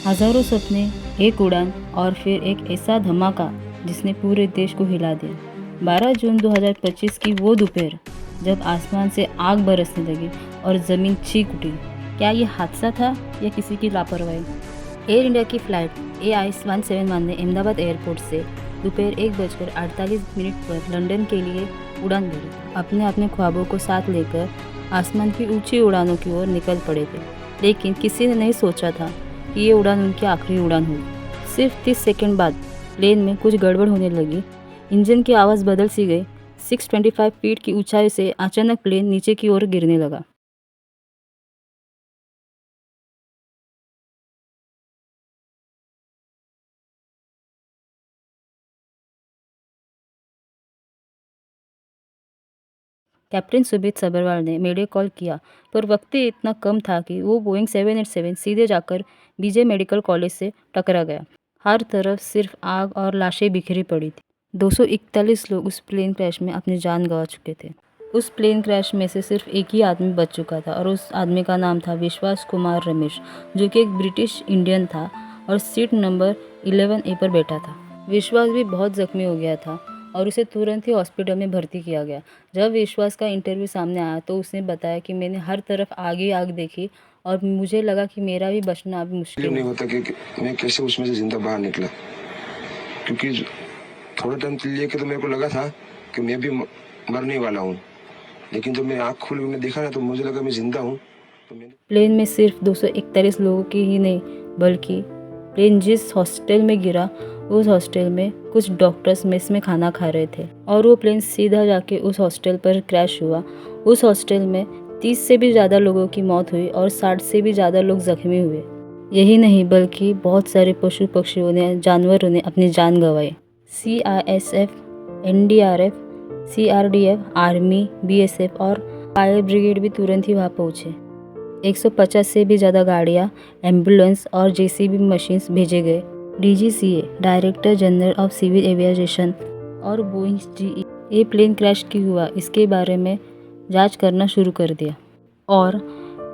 हजारों सपने, एक उड़ान और फिर एक ऐसा धमाका जिसने पूरे देश को हिला दिया। 12 जून 2025 की वो दोपहर जब आसमान से आग बरसने लगी और ज़मीन चीख उठी। क्या ये हादसा था या किसी की लापरवाही? एयर इंडिया की फ्लाइट AI-171 ने अहमदाबाद एयरपोर्ट से दोपहर 1:48 पर लंदन के लिए उड़ान भरी। अपने अपने ख्वाबों को साथ लेकर आसमान की ऊंची उड़ानों की ओर निकल पड़े थे, लेकिन किसी ने नहीं सोचा था कि ये उड़ान उनकी आखिरी उड़ान होगी। सिर्फ 30 सेकंड बाद प्लेन में कुछ गड़बड़ होने लगी। इंजन की आवाज़ बदल सी गई। 625 फीट की ऊंचाई से अचानक प्लेन नीचे की ओर गिरने लगा। कैप्टन सुमित सभरवाल ने मेडे कॉल किया, पर वक्त ही इतना कम था कि वो बोइंग 787 सीधे जाकर बीजे मेडिकल कॉलेज से टकरा गया। हर तरफ सिर्फ आग और लाशें बिखरी पड़ी थी। 241 लोग उस प्लेन क्रैश में अपनी जान गंवा चुके थे। उस प्लेन क्रैश में से सिर्फ एक ही आदमी बच चुका था और उस आदमी का नाम था विश्वास कुमार रमेश, जो कि एक ब्रिटिश इंडियन था और सीट नंबर 11A पर बैठा था। विश्वास भी बहुत जख्मी हो गया था और उसे तुरंत ही हॉस्पिटल में भर्ती किया गया। जब विश्वास का इंटरव्यू सामने आया तो उसने बताया कि मैंने हर तरफ आग ही आग देखी और मुझे लगा कि मेरा भी बचना अब मुश्किल नहीं है। होता कि मैं कैसे उसमें से जिंदा बाहर निकला, क्योंकि थोड़े टाइम के लिए तो मेरे को लगा था कि मैं भी मरने वाला हूँ, लेकिन जब मैं आँख खोल के मैंने देखा ना तो मुझे लगा मैं जिंदा हूँ। तो मैंने प्लेन में सिर्फ 241 लोगों की ही नहीं, बल्कि प्लेन जिस हॉस्टल में गिरा उस हॉस्टल में कुछ डॉक्टर्स मेस में खाना खा रहे थे और वो प्लेन सीधा जाके उस हॉस्टल पर क्रैश हुआ। उस हॉस्टल में 30 से भी ज़्यादा लोगों की मौत हुई और 60 से भी ज़्यादा लोग जख्मी हुए। यही नहीं बल्कि बहुत सारे पशु पक्षियों ने, जानवरों ने अपनी जान गंवाई। CISF, NDRF, CRDF, army, BSF और फायर ब्रिगेड भी तुरंत ही वहाँ पहुँचे। 150 से भी ज़्यादा गाड़ियाँ, एम्बुलेंस और JCB मशीन्स भेजे गए। DGCA, director general of civil aviation और बोइंग GE ये प्लेन क्रैश क्यों हुआ इसके बारे में जांच करना शुरू कर दिया और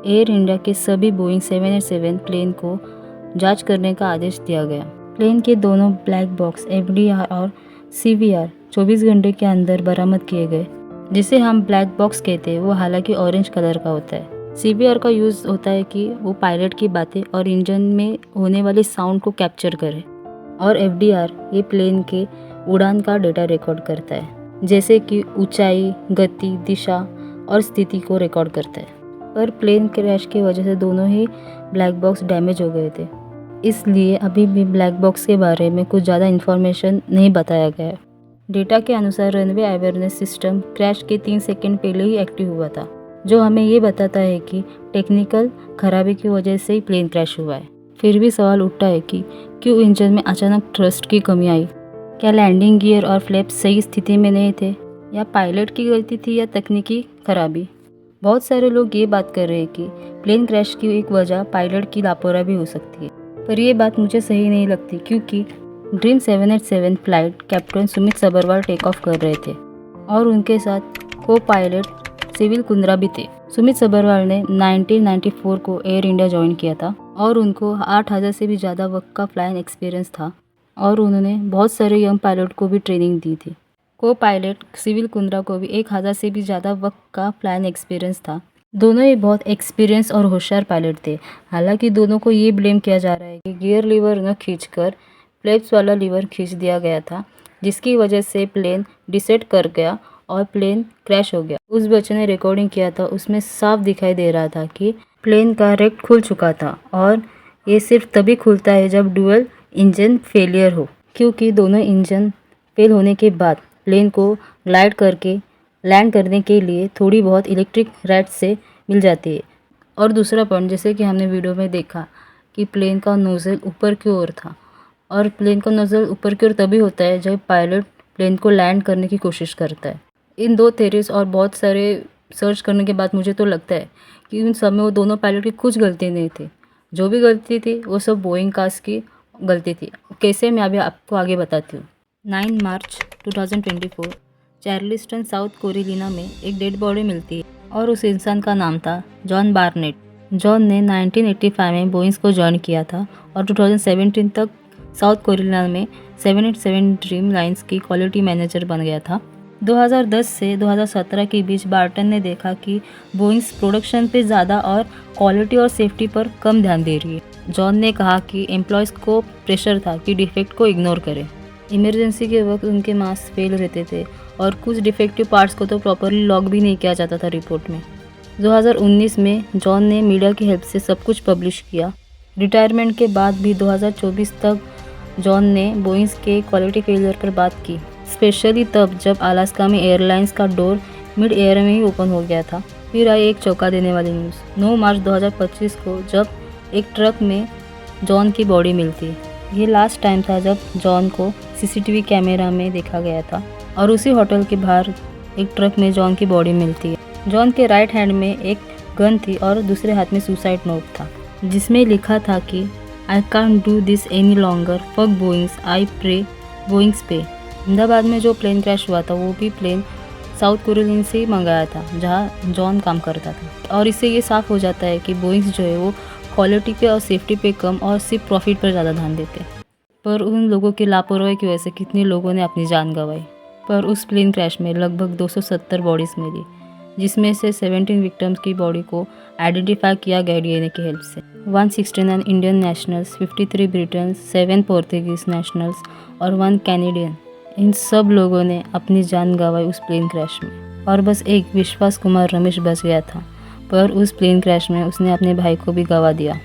एयर इंडिया के सभी बोइंग 787 प्लेन को जांच करने का आदेश दिया गया। प्लेन के दोनों ब्लैक बॉक्स FDR और CVR 24 घंटे के अंदर बरामद किए गए। जिसे हम ब्लैक बॉक्स कहते हैं, वो हालांकि ऑरेंज कलर का होता है। CVR का यूज़ होता है कि वो पायलट की बातें और इंजन में होने वाले साउंड को कैप्चर करे, और FDR ये प्लेन के उड़ान का डेटा रिकॉर्ड करता है, जैसे कि ऊंचाई, गति, दिशा और स्थिति को रिकॉर्ड करता है। पर प्लेन क्रैश की वजह से दोनों ही ब्लैक बॉक्स डैमेज हो गए थे, इसलिए अभी भी ब्लैक बॉक्स के बारे में कुछ ज़्यादा इन्फॉर्मेशन नहीं बताया गया है। डेटा के अनुसार रनवे अवेयरनेस सिस्टम क्रैश के 3 सेकंड पहले ही एक्टिव हुआ था, जो हमें ये बताता है कि टेक्निकल खराबी की वजह से ही प्लेन क्रैश हुआ है। फिर भी सवाल उठता है कि क्यों इंजन में अचानक थ्रस्ट की कमी आई? क्या लैंडिंग गियर और फ्लैप्स सही स्थिति में नहीं थे, या पायलट की गलती थी, या तकनीकी खराबी? बहुत सारे लोग ये बात कर रहे हैं कि प्लेन क्रैश की एक वजह पायलट की लापरवाही भी हो सकती है, पर यह बात मुझे सही नहीं लगती, क्योंकि dream 787 flight captain Sumit Sabharwal take off कर रहे थे और उनके साथ को पायलट सिविल कुंद्रा भी थे। सुमित सभरवाल ने 1994 को एयर इंडिया ज्वाइन किया था और उनको 8000 से भी ज़्यादा वक्त का फ्लाइंग एक्सपीरियंस था और उन्होंने बहुत सारे यंग पायलट को भी ट्रेनिंग दी थी। को पायलट सिविल कुंद्रा को भी 1000 से भी ज़्यादा वक्त का फ्लाइंग एक्सपीरियंस था। दोनों ही बहुत एक्सपीरियंस और होशियार पायलट थे। हालांकि दोनों को ये ब्लेम किया जा रहा है कि गियर लीवर न खींचकर फ्लैप्स वाला लीवर खींच दिया गया था, जिसकी वजह से प्लेन डिसेट कर गया और प्लेन क्रैश हो गया। उस बच्चे ने रिकॉर्डिंग किया था, उसमें साफ दिखाई दे रहा था कि प्लेन का रेक्ट खुल चुका था और ये सिर्फ तभी खुलता है जब डुअल इंजन फेलियर हो, क्योंकि दोनों इंजन फेल होने के बाद प्लेन को ग्लाइड करके लैंड करने के लिए थोड़ी बहुत इलेक्ट्रिक रैट से मिल जाती है। और दूसरा पॉइंट, जैसे कि हमने वीडियो में देखा कि प्लेन का नोजल ऊपर की ओर था, और प्लेन का नोजल ऊपर की ओर तभी होता है जब पायलट प्लेन को लैंड करने की कोशिश करता है। इन दो थेरीज और बहुत सारे सर्च करने के बाद मुझे तो लगता है कि उन सब में वो दोनों पायलट की कुछ गलती नहीं थी। जो भी गलती थी वो सब बोइंग कास्ट की गलती थी। कैसे, मैं अभी आपको आगे बताती हूँ। 9 मार्च 2024 चार्लिस्टन, साउथ कैरोलिना में एक डेड बॉडी मिलती है और उस इंसान का नाम था जॉन बार्नेट। जॉन ने 1985 में बोइंग्स को ज्वाइन किया था और 2017 तक साउथ कोरिया में 787 ड्रीम लाइन्स की क्वालिटी मैनेजर बन गया था। 2010 से 2017 के बीच बार्टन ने देखा कि बोइंग्स प्रोडक्शन पे ज़्यादा और क्वालिटी और सेफ्टी पर कम ध्यान दे रही है। जॉन ने कहा कि एम्प्लॉयज़ को प्रेशर था कि डिफेक्ट को इग्नोर करें। इमरजेंसी के वक्त उनके मास्क फेल रहते थे और कुछ डिफेक्टिव पार्ट्स को तो प्रॉपरली लॉग भी नहीं किया जाता था रिपोर्ट में। 2019 में जॉन ने मीडिया की हेल्प से सब कुछ पब्लिश किया। रिटायरमेंट के बाद भी 2024 तक जॉन ने बोइंग्स के क्वालिटी फेलियर पर बात की, स्पेशली तब जब अलास्का में एयरलाइंस का डोर मिड एयर में ही ओपन हो गया था। फिर आई एक चौंका देने वाली न्यूज़ 9 मार्च 2025 को, जब एक ट्रक में जॉन की बॉडी मिलती। ये लास्ट टाइम था जब जॉन को सीसीटीवी कैमरा में देखा गया था और उसी होटल के बाहर एक ट्रक में जॉन की बॉडी मिलती है। जॉन के राइट हैंड में एक गन थी और दूसरे हाथ में सुसाइड नोट था, जिसमें लिखा था कि I can't do this any longer, fuck Boeings, I pray Boeings पे। अहमदाबाद में जो प्लेन क्रैश हुआ था वो भी प्लेन साउथ कोरिया से ही मंगाया था जहाँ जॉन काम करता था। और इससे ये साफ हो जाता है कि बोइंग्स जो है वो क्वालिटी पे और सेफ्टी पे कम और सिर्फ प्रॉफिट पर ज़्यादा ध्यान देते हैं। पर उन लोगों की लापरवाही की वजह से कितने लोगों ने अपनी जान गंवाई। पर उस प्लेन क्रैश में लगभग 270 बॉडीज़ मिली, जिसमें से 17 विक्टिम्स की बॉडी को आइडेंटिफाई किया गया डीएनए की हेल्प से। 169 Indian nationals, 53 Britain's, 7 Portuguese nationals और 1 कैनेडियन, इन सब लोगों ने अपनी जान गंवाई उस प्लेन क्रैश में। और बस एक विश्वास कुमार रमेश बच गया था, पर उस प्लेन क्रैश में उसने अपने भाई को भी गंवा दिया।